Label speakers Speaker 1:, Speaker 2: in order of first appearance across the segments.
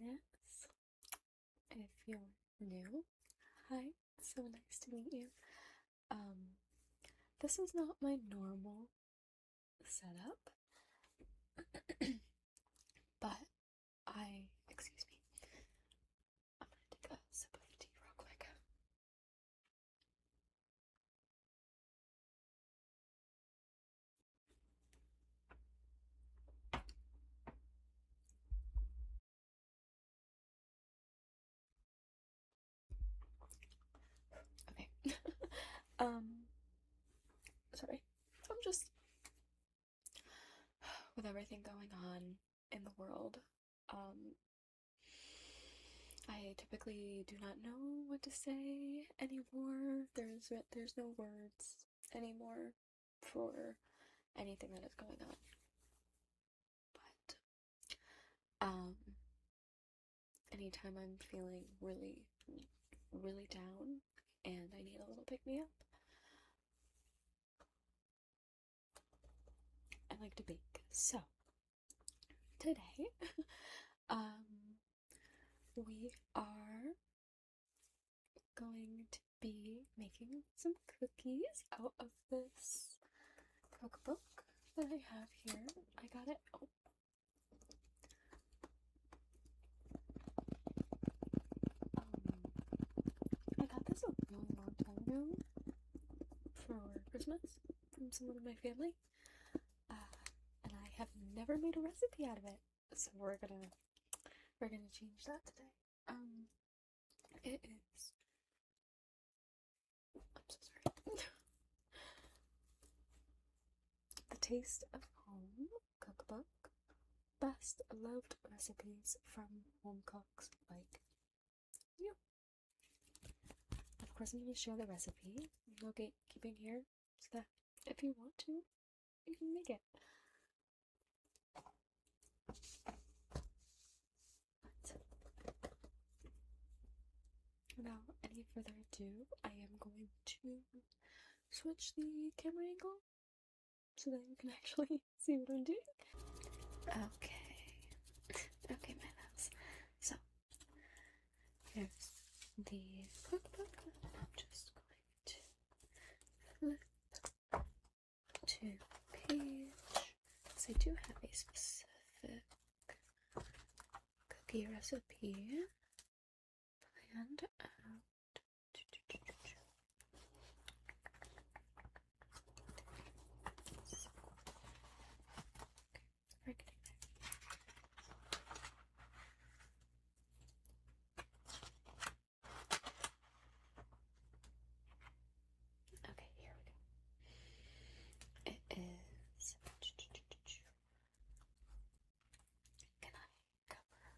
Speaker 1: goodness. If you're new, hi, so nice to meet you. This is not my normal setup, but excuse me, I'm gonna take a sip of tea real quick. Okay. Sorry. I'm just, with everything going on in the world, I typically do not know what to say anymore. There's no words anymore for anything that is going on. But anytime I'm feeling really, really down and I need a little pick me up, I like to bake. So today, we are going to be making some cookies out of this cookbook that I have here. I got it. I got this a really long time ago for Christmas from someone in my family, and I have never made a recipe out of it. So we're gonna change that today. It is. I'm so sorry. The Taste of Home Cookbook. Best loved recipes from home cooks like you. Of course, I'm going to share the recipe. No gatekeeping here, so that if you want to, you can make it. But without any further ado, I am going to switch the camera angle so that you can actually see what I'm doing. Okay, my loves. So, here's the cookbook. I'm just going to flip to page. Because I do have a specific cookie recipe planned out. We're getting there. Okay, here we go. It is. Can I cover?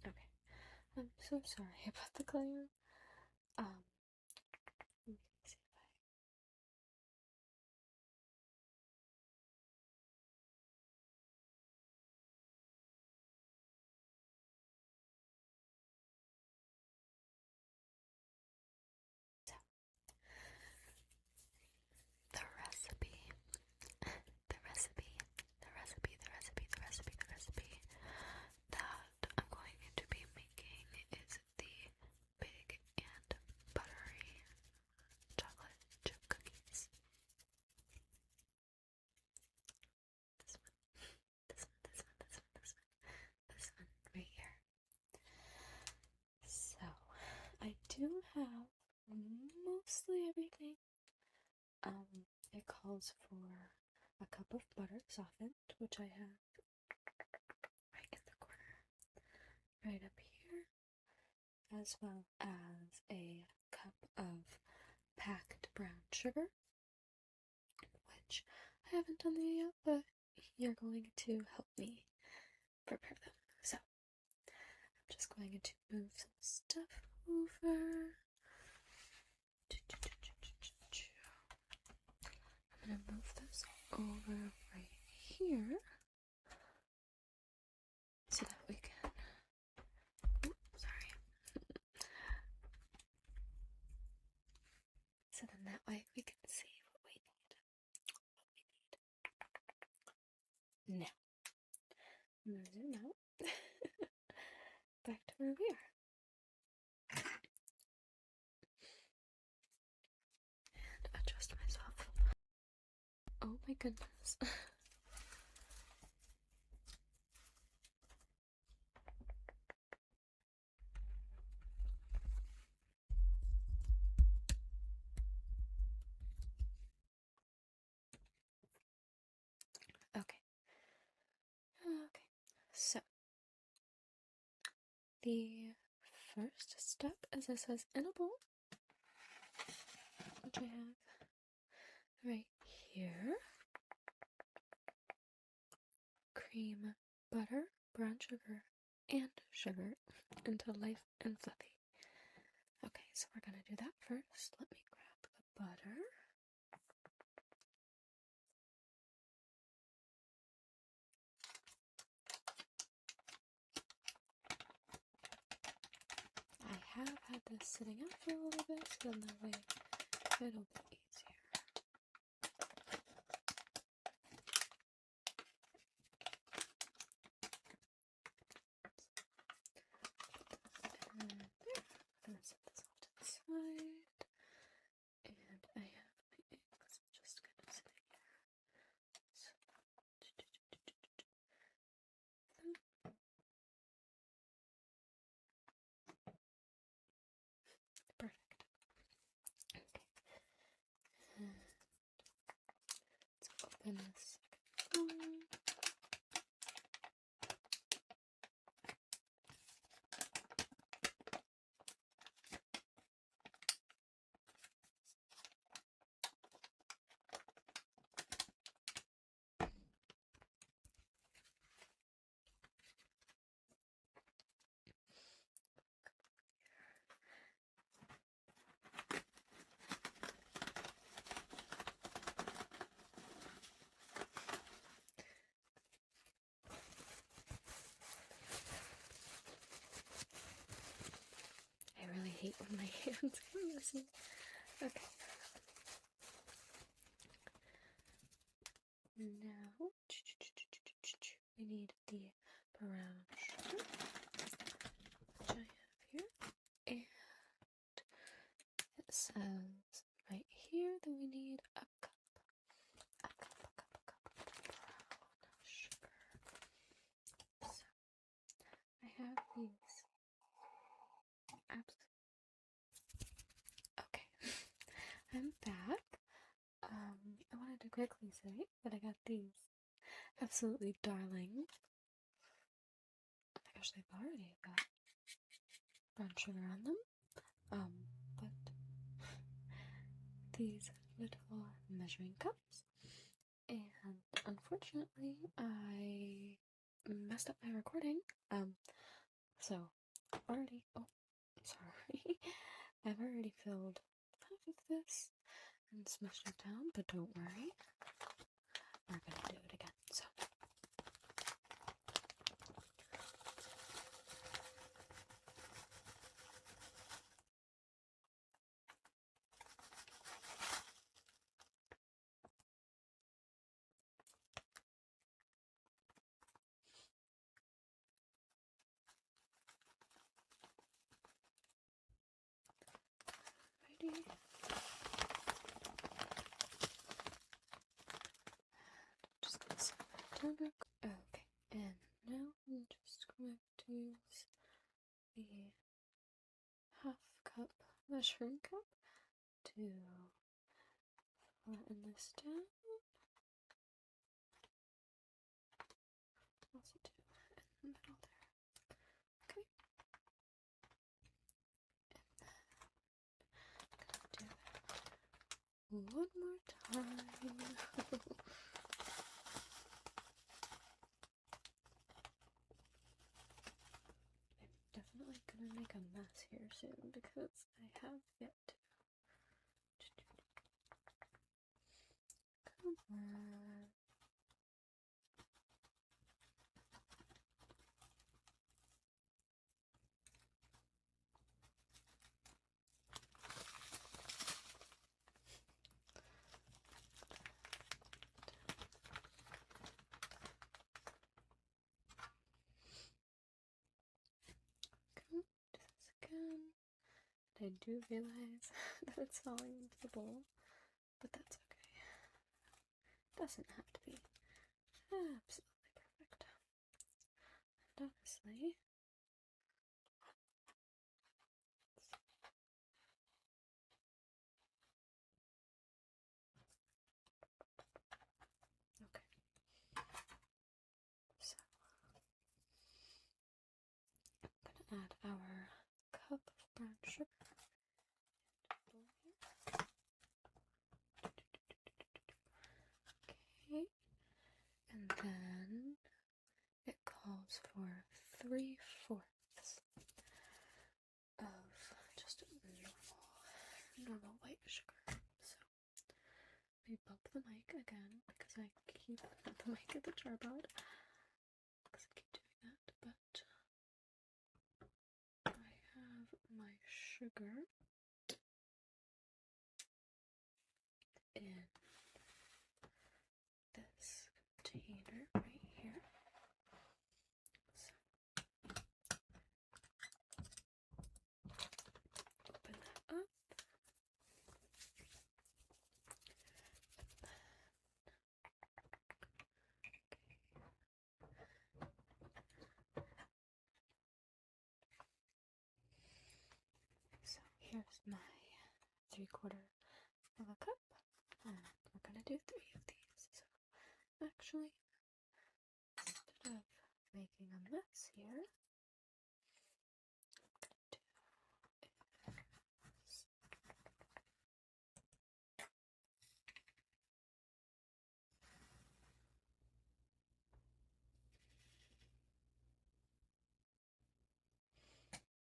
Speaker 1: Okay. I'm so sorry about the glare. Let me see if I. So, the recipe that I'm going to be making is the big and buttery chocolate chip cookies. This one right here. So, I do have mostly everything. It calls for a cup of butter softened, which I have right in the corner, right up here, as well as a cup of packed brown sugar, which I haven't done that yet, but you're going to help me prepare them. So, I'm just going to move some stuff over. I'm going to move this over right here so that we can, so then that way we can see what we need. Now, I'm going to zoom out. Back to where we are. And adjust myself. Oh my goodness. Okay. Okay. So, the first step is it says in a bowl, which I have right here. Cream, butter, brown sugar, and sugar into light and fluffy. Okay, so we're gonna do that first. Let me grab the butter. I have had this sitting out for a little bit, so then that way it'll be easier. And there. I'm gonna set this off to the side. And I have my eggs just kind of sitting here. So, perfect. Okay. And let's open this second bowl. I really hate when my hands get messy. Okay. Now, we need the brown sugar, which I have here, and it says right here that we need a cup of brown sugar. So, I have these. Okay, I'm back. I wanted to quickly say that I got these absolutely darling. Gosh, they've already got brown sugar on them. But these little measuring cups, and unfortunately, I messed up my recording. So already. Oh, sorry. I've already filled half of this and smushed it down, but don't worry. We're gonna do it again. So. Ready? Just gonna set that down real quick. Okay, and now I'm just going to use the half cup measuring cup to flatten this down. Also do in the middle there. Okay. And then do that one more time. I'm definitely gonna make a mess here soon because I have yet to. Come on. I do realize that it's falling into the bowl, but that's okay. Doesn't have to be absolutely perfect. And honestly, okay. So I'm gonna add our cup of brown sugar. Okay, and then it calls for 3/4 of just normal white sugar. So we bump the mic again because I keep the mic at the tripod because I keep doing that. But I have my sugar in this container right here. So open that up. So here's my 3/4 of a cup, and we're gonna do 3 of these. So actually, instead of making a mess here, I'm gonna do this.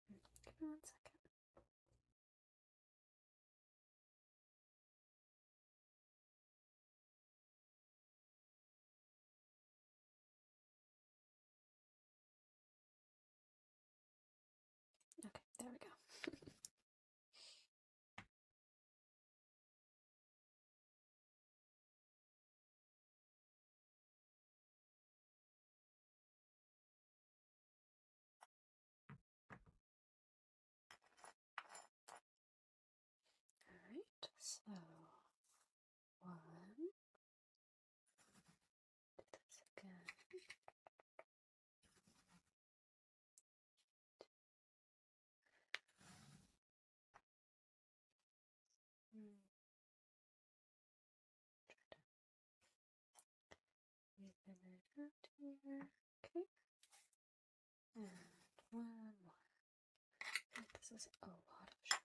Speaker 1: Give me 1 second. Okay, there we go. Alright, so 1, do this again. Even it out here. Okay. And 1 more. This is a lot of sugar.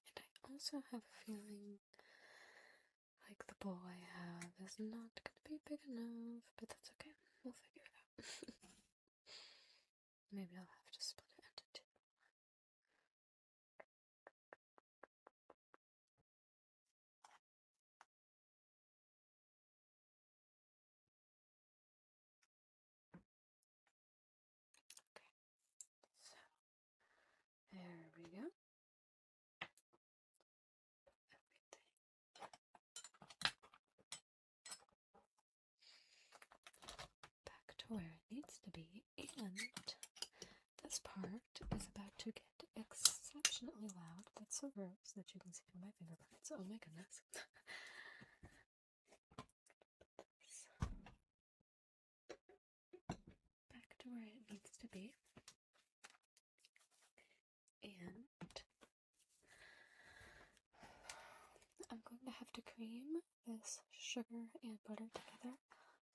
Speaker 1: And I also have a feeling like the bowl I have is not going to be big enough, but that's okay. We'll figure it out. Maybe I'll have to split it into 2. Okay, so there we go. Back to where it needs to be, and this part is about to get exceptionally loud. That's so gross that you can see on my fingerprints. Oh my goodness. Back to where it needs to be. And I'm going to have to cream this sugar and butter together.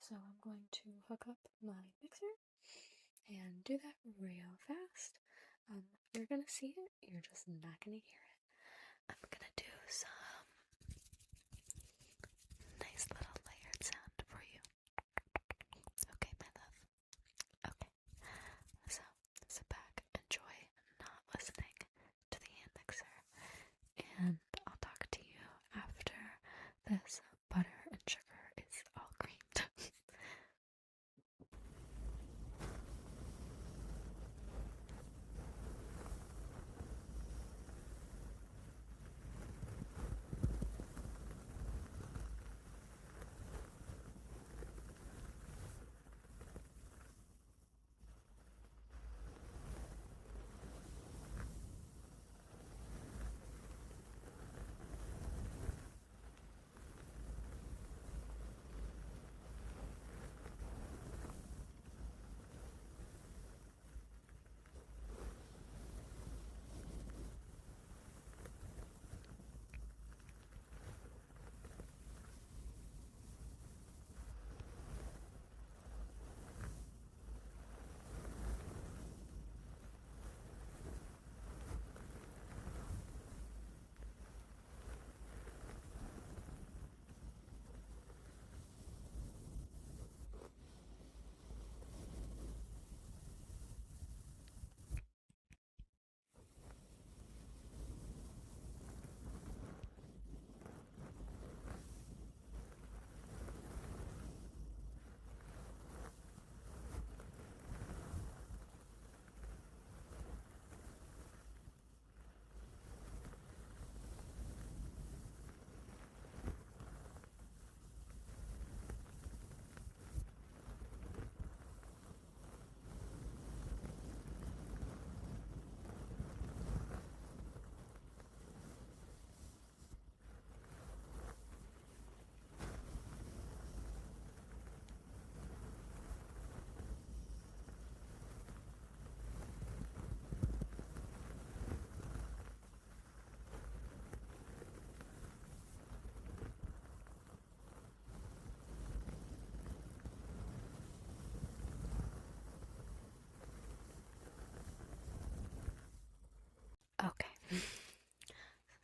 Speaker 1: So I'm going to hook up my mixer and do that real fast. You're going to see it, you're just not going to hear it. I'm going to do some nice little layered sound for you. Okay, my love. Okay, so sit back, enjoy not listening to the hand mixer, and I'll talk to you after this butter and sugar is all creamed.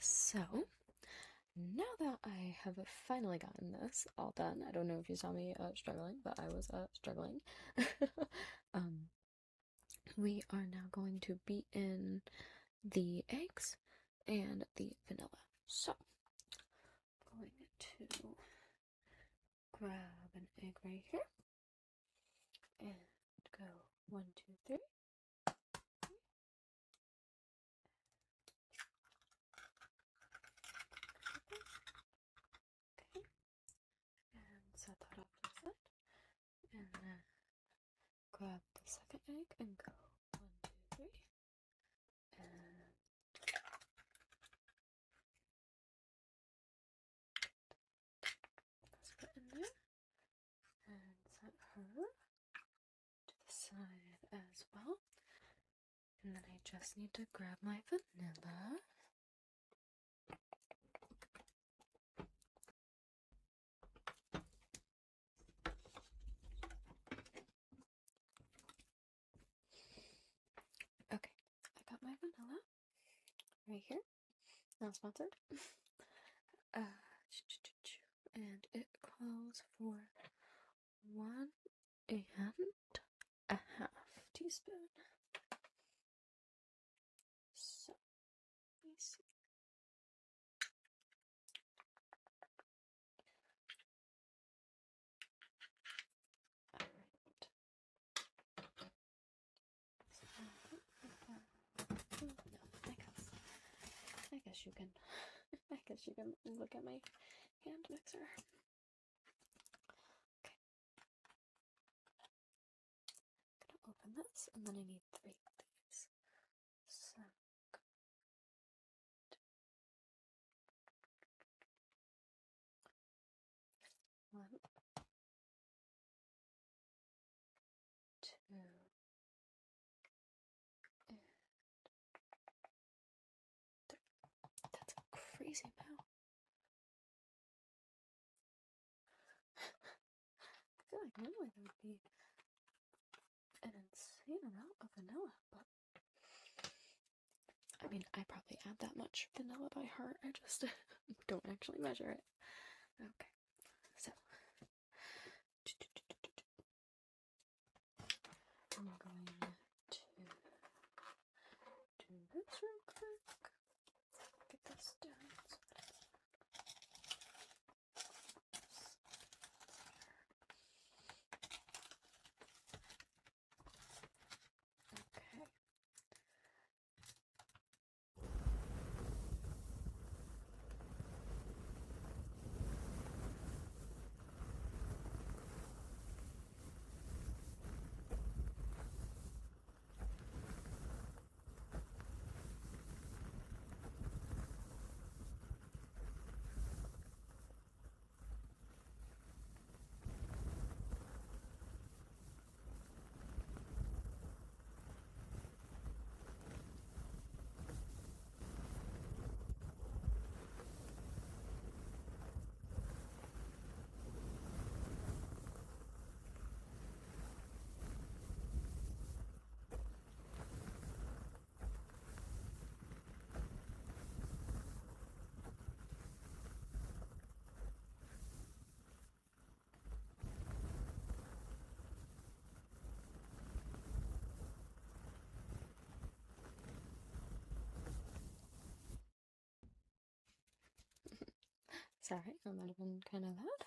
Speaker 1: So, now that I have finally gotten this all done, I don't know if you saw me struggling, but I was struggling. um, we are now going to beat in the eggs and the vanilla. So, I'm going to grab an egg right here and go 1, 2, 3. Okay, and set that off to the side, and then grab the second egg and go 1, 2, 3, and put in there, and set her to the side as well. And then I just need to grab my vanilla. Okay, I got my vanilla right here. Not sponsored. And it calls for 1.5 teaspoons. So, let me see. I guess you can. I guess you can look at my hand mixer. Okay. I'm gonna open this, and then I need 3 of these. So. 1, 2, and 3. That's a crazy amount. I feel like normally there would be an insane amount of vanilla, but I mean, I probably add that much vanilla by heart. I just don't actually measure it. Okay, so I'm going to do this real quick. Get this down. Okay. Sorry, that might have been kind of loud.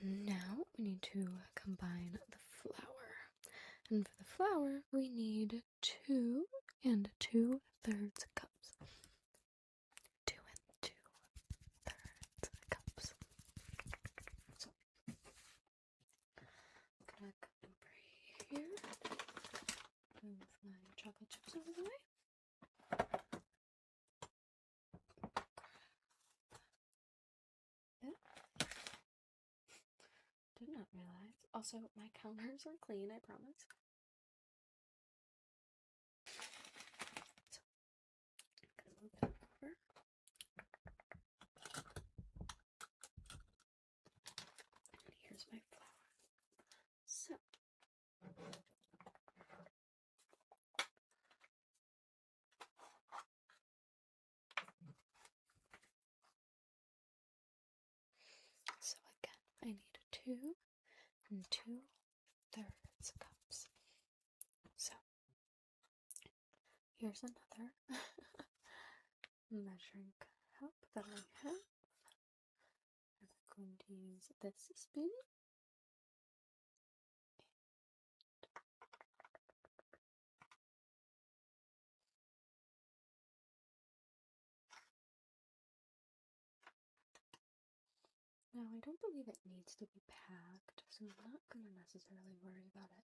Speaker 1: Now we need to combine the flour. And for the flour, we need 2 2/3 cups. 2 2/3 cups. So, I'm gonna come over here, move my chocolate chips out of the way. Did not realize. Also, my counters are clean, I promise. So, I'm gonna move that over. And here's my flour. So, 2 2/3 cups. So, here's another measuring cup that I have. I'm going to use this spoon. Now, I don't believe it needs to be packed, so I'm not going to necessarily worry about it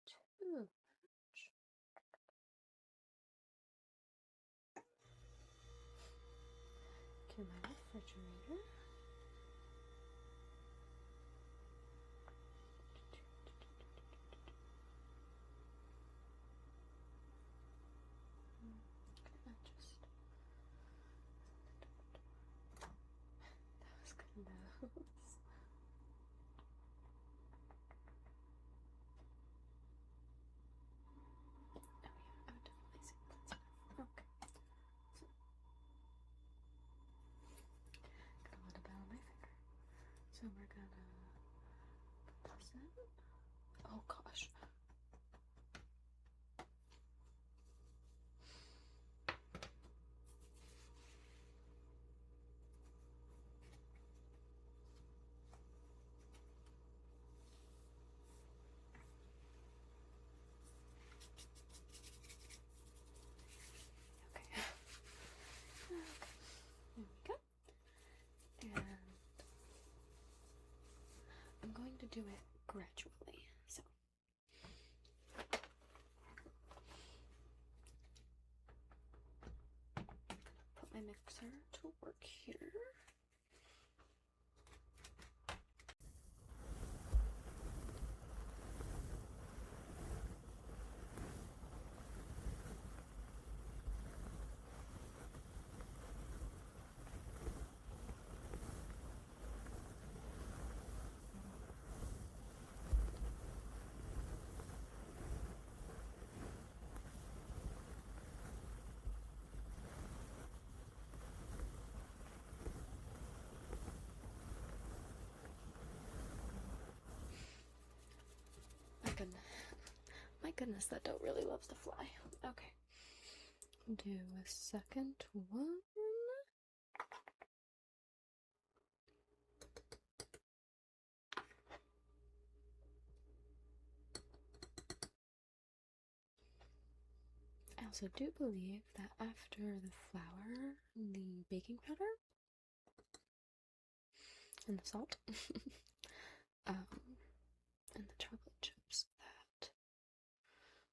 Speaker 1: too much. To my refrigerator. That was kind of I would definitely say that's enough. Okay. Got a little bit on my finger. So we're gonna put this in. Oh gosh. Okay. There we go. And I'm going to do it gradually. So put my mixer to work here. My goodness, that dough really loves to fly. Okay. Do a second one. I also do believe that after the flour, the baking powder, and the salt, and the chocolate chips, that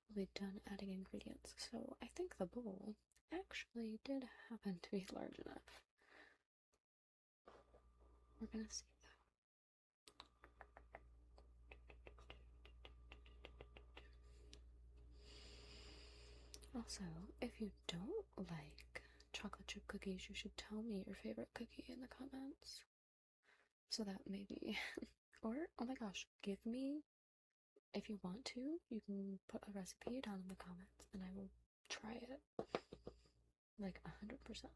Speaker 1: will be done adding ingredients. So I think the bowl actually did happen to be large enough. We're gonna see though. Also, if you don't like chocolate chip cookies, you should tell me your favorite cookie in the comments. So that maybe, or, oh my gosh, give me, if you want to, you can put a recipe down in the comments and I will try it. Like 100%.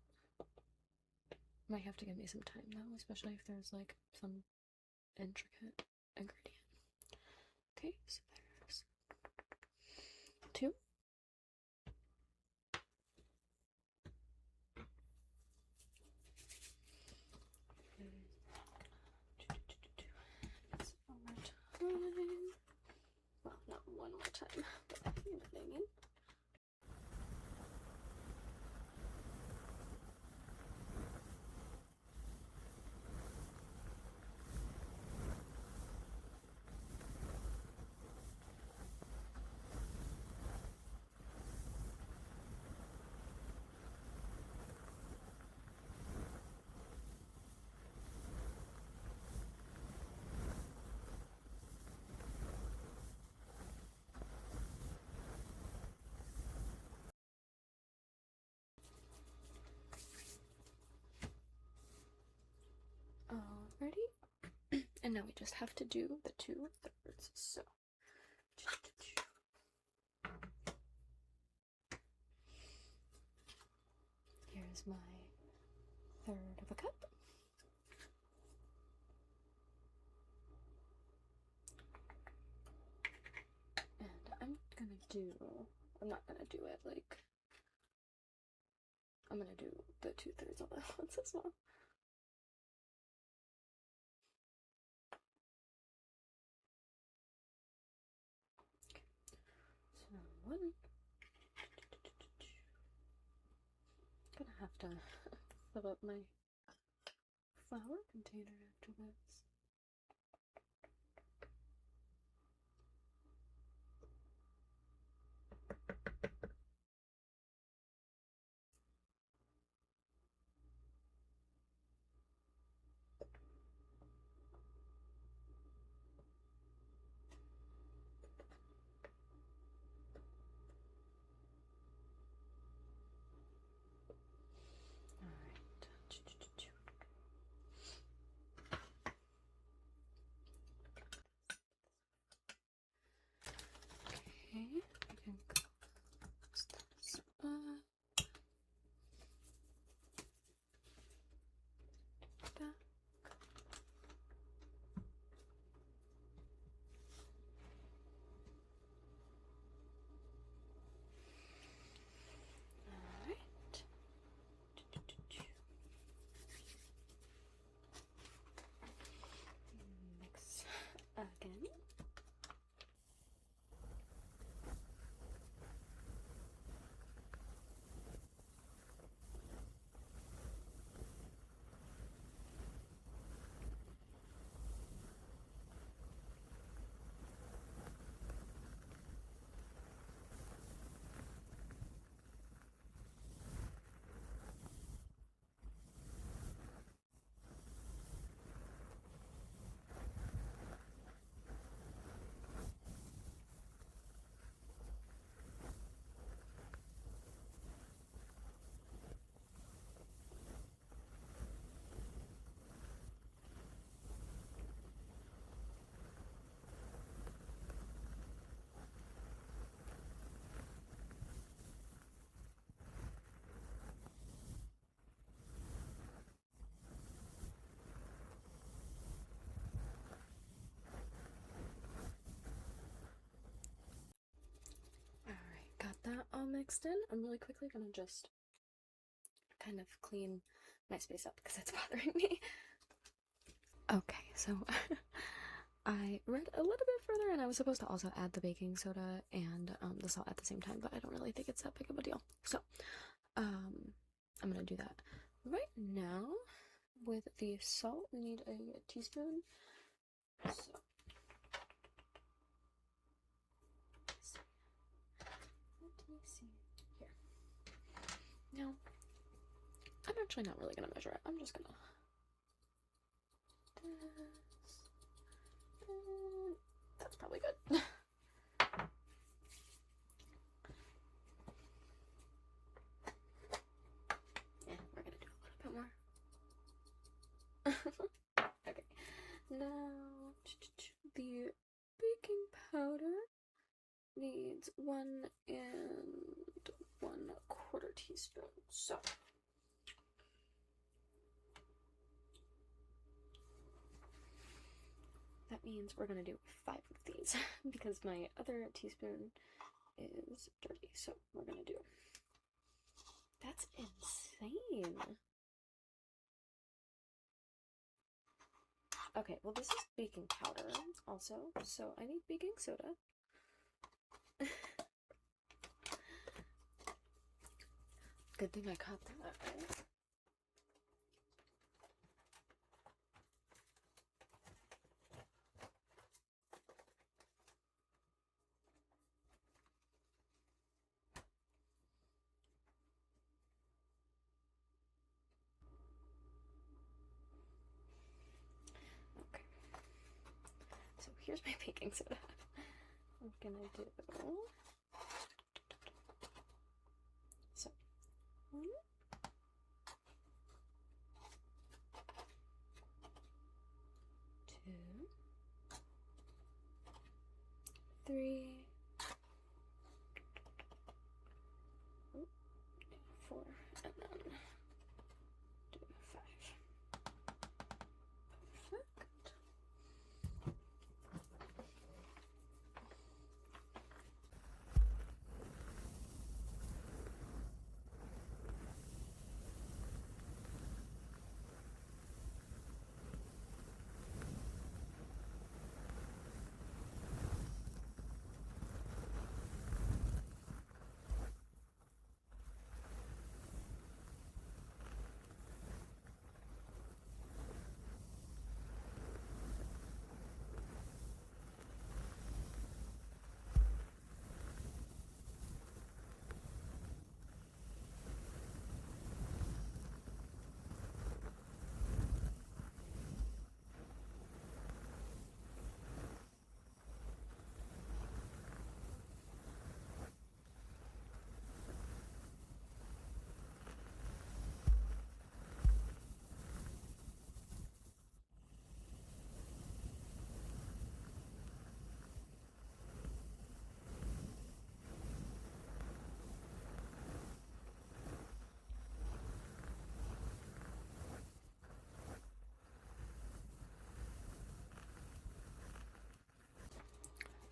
Speaker 1: Might have to give me some time though, especially if there's like some intricate ingredient. Okay, so there's 2. It's one more time. Well, not one more time, but you know what I mean. Alrighty. And now we just have to do the 2/3. So here's my 1/3 of a cup. gonna do, I'm not gonna do it like, I'm gonna do the 2/3 all at once as well. Okay. So one. Gonna have to fill up my flour container after this. Okay, we can close this up. Back. Alright. Mix again. Alright, got that all mixed in. I'm really quickly gonna just kind of clean my space up because it's bothering me. Okay, so I read a little bit further and I was supposed to also add the baking soda and the salt at the same time, but I don't really think it's that big of a deal. So, I'm gonna do that right now. With the salt, we need a teaspoon. So, let me see here. Now, I'm actually not really gonna measure it. I'm just gonna that's probably good. Yeah, we're gonna do a little bit more. Okay, now the baking powder needs 1 1/4 teaspoon. So that means we're gonna do 5 of these because my other teaspoon is dirty. So we're gonna do. That's insane. Okay, well this is baking powder also, so I need baking soda. Good thing I caught that, right? Okay. So here's my baking soda. I'm gonna do so 1, 2, 3, 4, and then do 5. Perfect.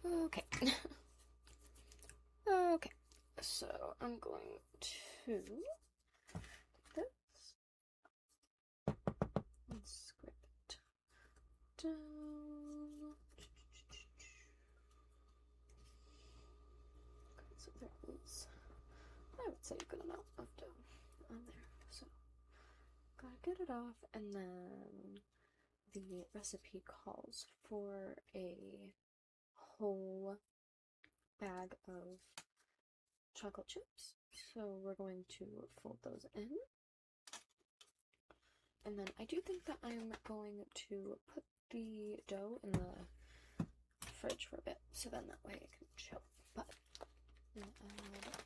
Speaker 1: Okay. Okay. So I'm going to this and scrape it down. Okay, so there is, I would say, a good amount of dough on there. So gotta get it off, and then the recipe calls for a whole bag of chocolate chips. So we're going to fold those in. And then I do think that I'm going to put the dough in the fridge for a bit, so then that way it can chill. But I'm gonna add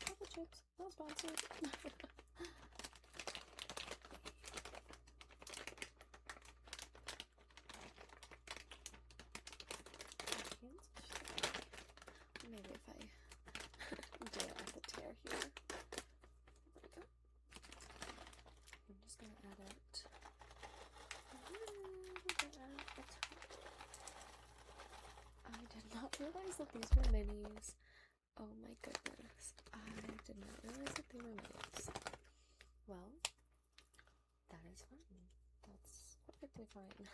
Speaker 1: chocolate chips, no sponsored. Maybe if I do it at the tear here. There we go. I'm just gonna add it a little bit at the top. I did not realize that these were minis. Oh my goodness. I did not realize that they were minis. Well, that is fine. That's perfectly fine.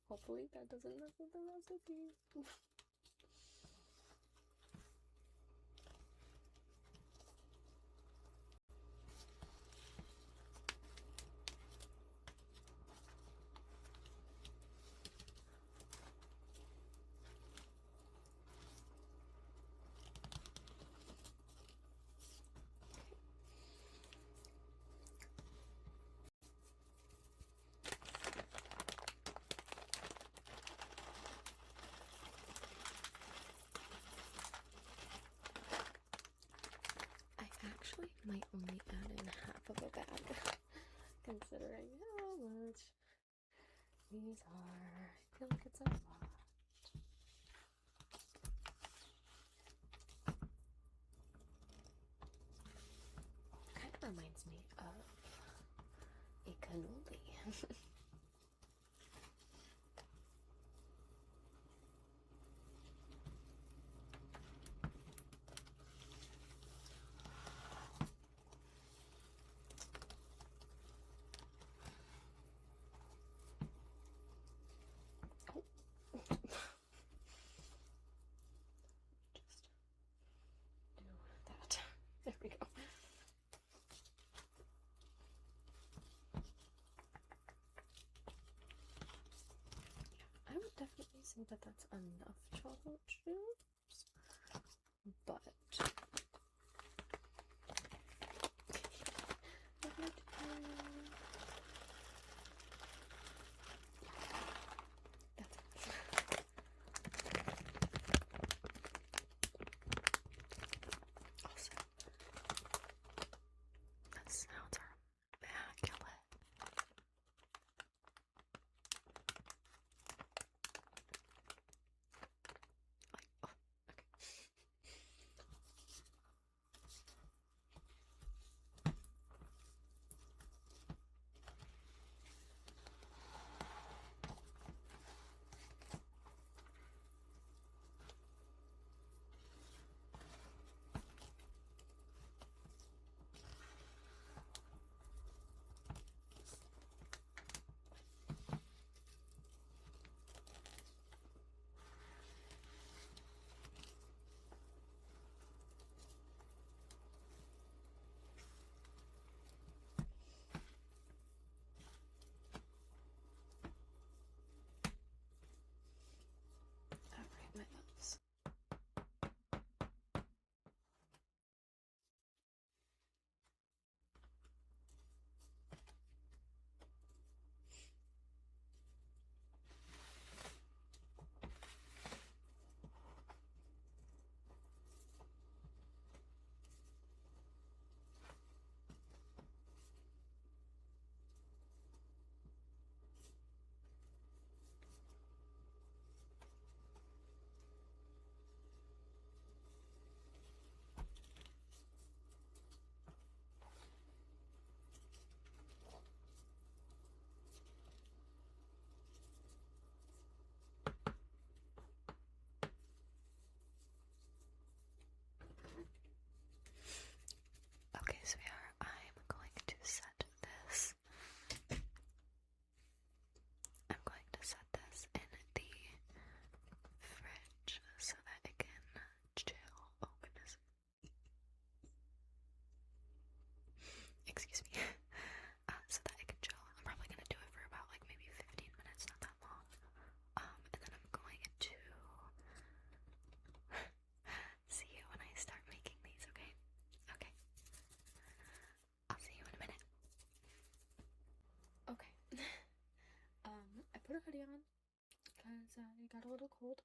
Speaker 1: Hopefully that doesn't mess with the recipe. Actually might only add in half of a bag, considering how much these are. I feel like it's a lot. Kind of reminds me of a cannoli. There we go. I would definitely say that that's enough chocolate chips, but that sounds are immaculate. Like, oh, okay. I got a little cold.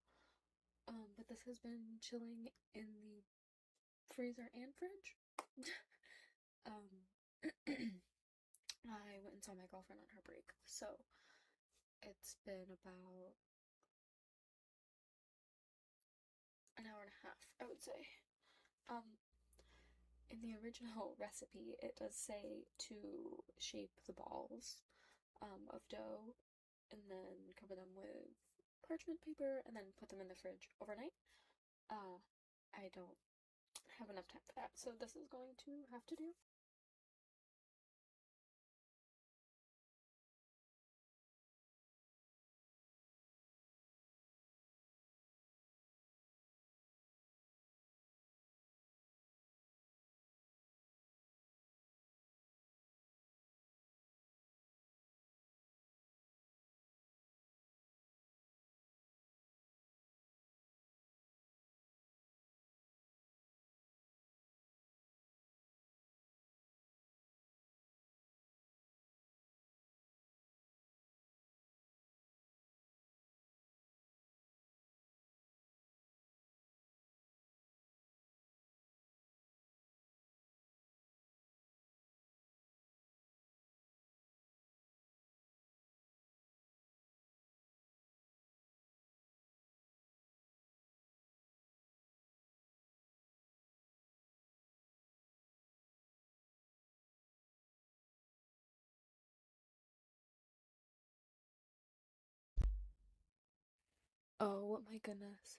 Speaker 1: But this has been chilling in the freezer and fridge. I went and saw my girlfriend on her break, so it's been about an hour and a half, I would say. In the original recipe, it does say to shape the balls of dough and then cover them with parchment paper and then put them in the fridge overnight. I don't have enough time for that, so this is going to have to do. Oh my goodness.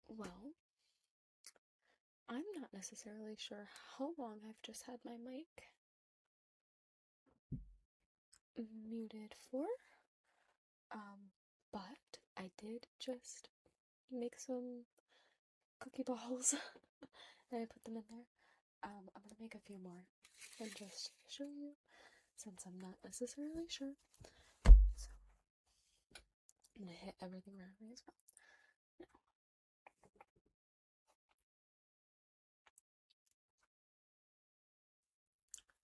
Speaker 1: Well, I'm not necessarily sure how long I've just had my mic muted for, but I did just make some cookie balls and I put them in there. I'm gonna make a few more and just show you since I'm not necessarily sure. So I'm gonna hit everything around me as well. Now,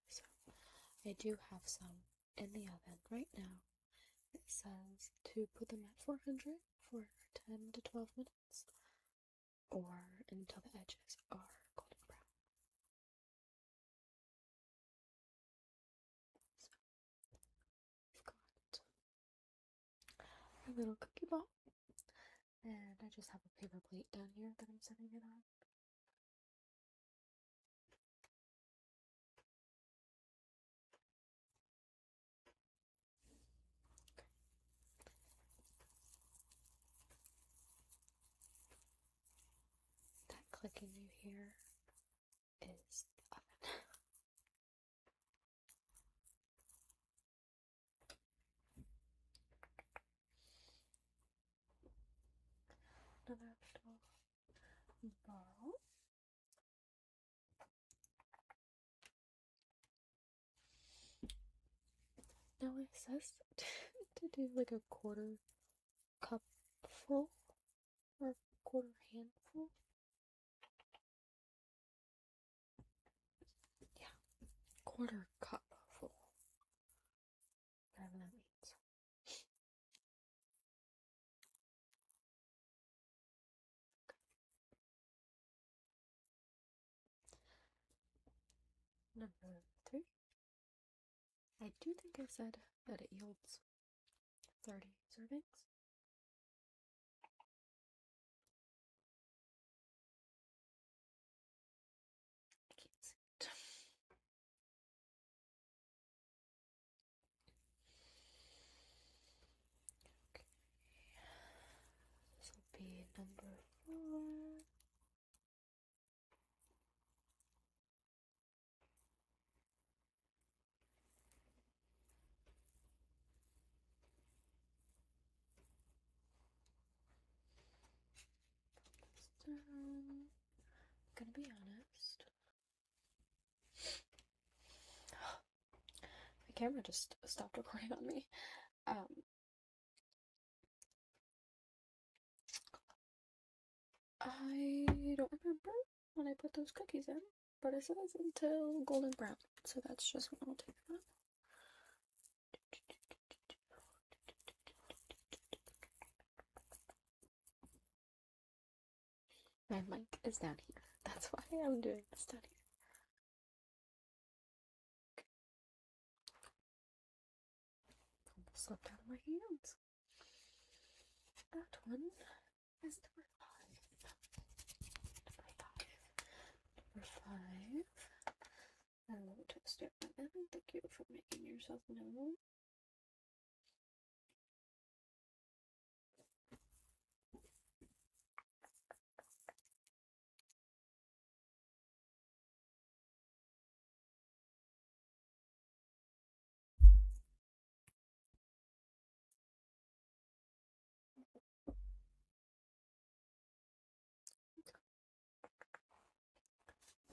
Speaker 1: so I do have some in the oven right now. It says to put them at 400 for 10 to 12 minutes or until the edges are golden brown. So I've got a little cookie ball and I just have a paper plate down here that I'm setting it on. That clicking you hear is the oven. Another little ball. Now it says to do like a quarter cup full or quarter handful. Yeah, quarter cup full. Whatever that means. Number 3. I do think I said that it yields 30 servings. I can't see it. Okay. This will be number 4. I'm gonna be honest. My camera just stopped recording on me. I don't remember when I put those cookies in, but it says until golden brown, so that's just what I'll take that. My mic is down here. That's why I'm doing this down here. Almost slipped out of my hands. That one is number 5. Number 5. Hello, Toaster. Thank you for making yourself known.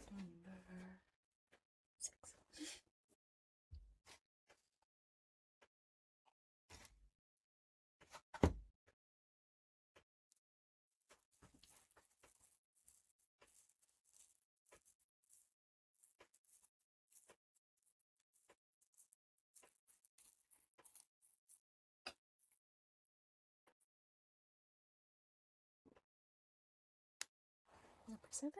Speaker 1: Number 6. Number 7.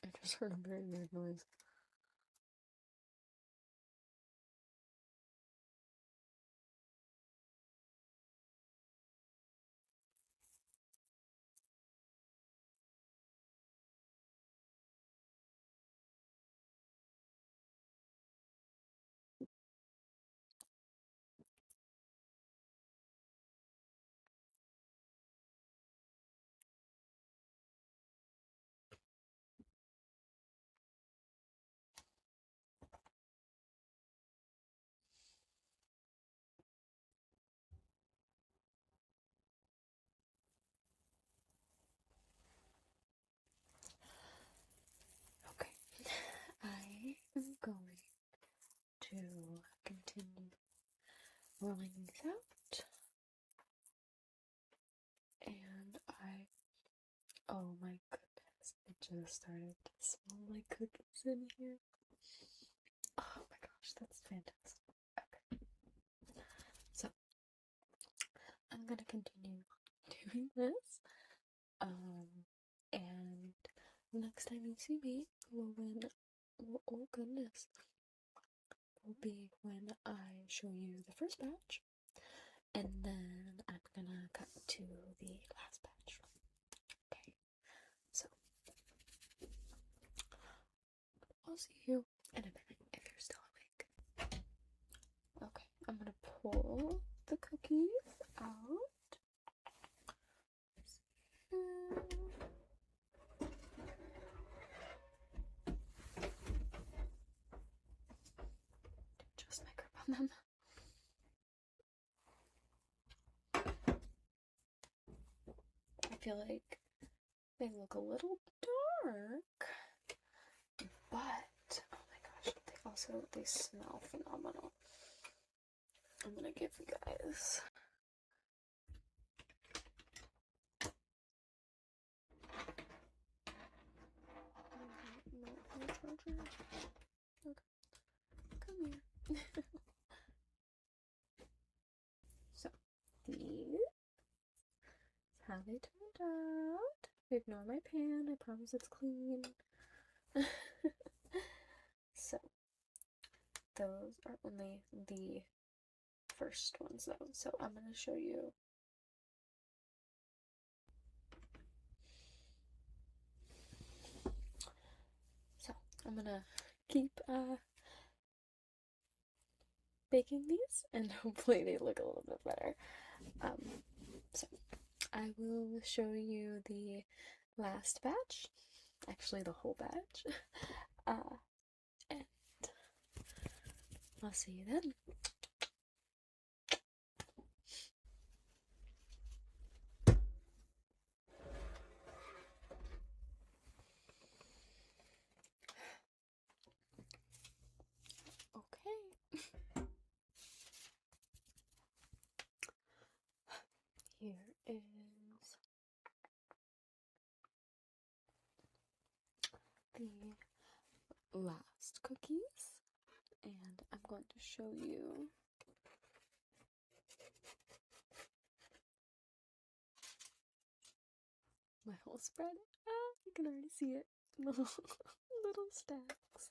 Speaker 1: I just heard a very weird noise. Okay, I am going to continue rolling these out, and oh my goodness, it just started to smell like cookies in here. Oh my gosh, that's fantastic. Okay, so I'm gonna continue doing this, and next time you see me oh goodness, will be when I show you the first batch, and then I'm gonna cut to the last batch. Okay, so I'll see you in a minute if you're still awake. Okay, I'm gonna pull the cookies out. Just my grip on them. I feel like they look a little dark, but oh my gosh, they smell phenomenal. I'm gonna give you guys no charger. Okay, come here. So these is how they turned out. Ignore my pan, I promise it's clean. So those are only the first ones though, so I'm gonna show you. So I'm gonna keep baking these, and hopefully they look a little bit better. So I will show you the last batch, actually the whole batch, and I'll see you then. the last cookies, and I'm going to show you my whole spread. Ah, you can already see it. Little stacks.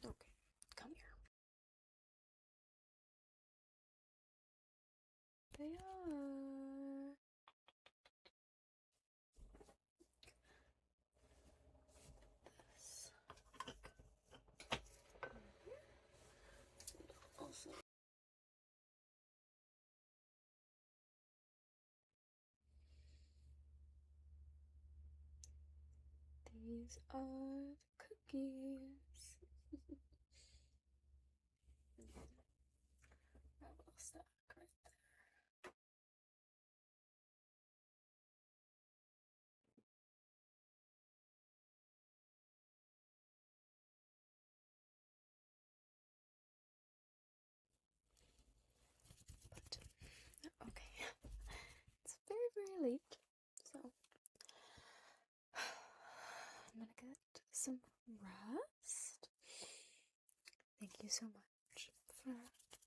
Speaker 1: Okay, come here. They are. This. Also. These are the cookies. That little stack right there. But, okay. It's very, very late, so I'm gonna get some rest. Thank you so much for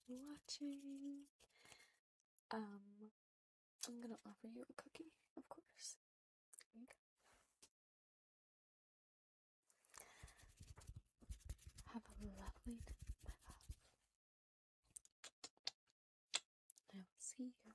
Speaker 1: watching. I'm gonna offer you a cookie, of course. There you go. Have a lovely night, my love. I will see you